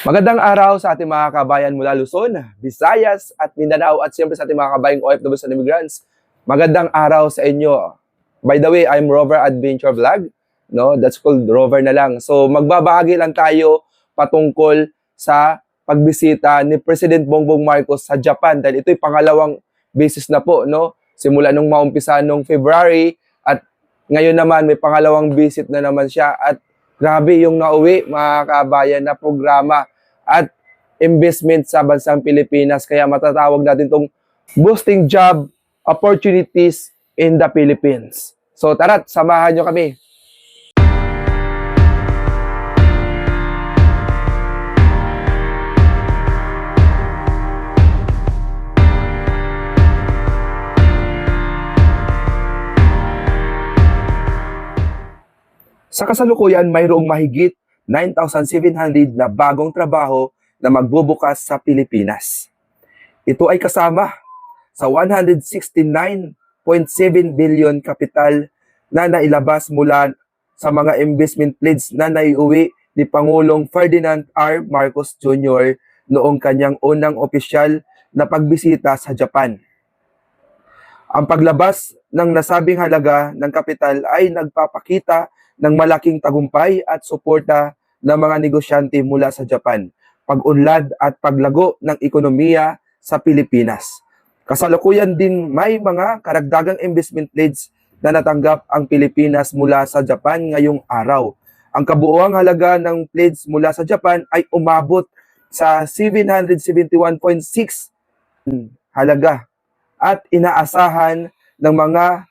Magandang araw sa ating mga kabayan mula Luzon, Visayas at Mindanao at siyempre sa ating mga kabayang OFWs and immigrants. Magandang araw sa inyo. By the way, I'm Rover Adventure Vlog. No, that's called Rover na lang. So magbabahagi lang tayo patungkol sa pagbisita ni President Bongbong Marcos sa Japan dahil ito'y pangalawang beses na po, no? Simula nung maumpisa nung February at ngayon naman may pangalawang visit na naman siya at grabe yung nauwi, mga kabayan, na programa at investment sa bansang Pilipinas. Kaya matatawag natin itong boosting job opportunities in the Philippines. So tara't, samahan nyo kami. Sa kasalukuyan, mayroong mahigit 9,700 na bagong trabaho na magbubukas sa Pilipinas. Ito ay kasama sa 169.7 billion kapital na nailabas mula sa mga investment pledge na naiuwi ni Pangulong Ferdinand R. Marcos Jr. noong kanyang unang opisyal na pagbisita sa Japan. Ang paglabas ng nasabing halaga ng kapital ay nagpapakita ng malaking tagumpay at suporta ng mga negosyante mula sa Japan, pag-unlad at paglago ng ekonomiya sa Pilipinas. Kasalukuyan din may mga karagdagang investment pledge na natanggap ang Pilipinas mula sa Japan ngayong araw. Ang kabuuang halaga ng pledge mula sa Japan ay umabot sa 771.6 halaga at inaasahan ng mga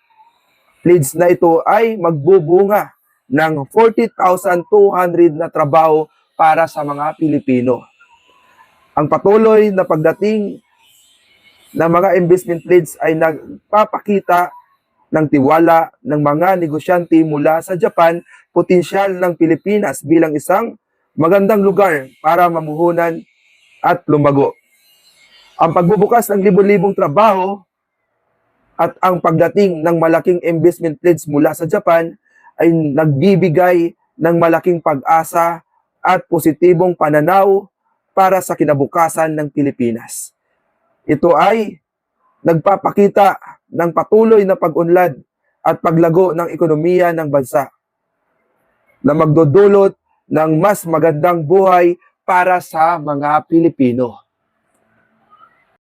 pledge na ito ay magbubunga ng 40,200 na trabaho para sa mga Pilipino. Ang patuloy na pagdating ng mga investment pledge ay nagpapakita ng tiwala ng mga negosyante mula sa Japan, potensyal ng Pilipinas bilang isang magandang lugar para mamuhunan at lumago. Ang pagbubukas ng libo-libong trabaho at ang pagdating ng malaking investment pledge mula sa Japan ay nagbibigay ng malaking pag-asa at positibong pananaw para sa kinabukasan ng Pilipinas. Ito ay nagpapakita ng patuloy na pag-unlad at paglago ng ekonomiya ng bansa na magdudulot ng mas magandang buhay para sa mga Pilipino.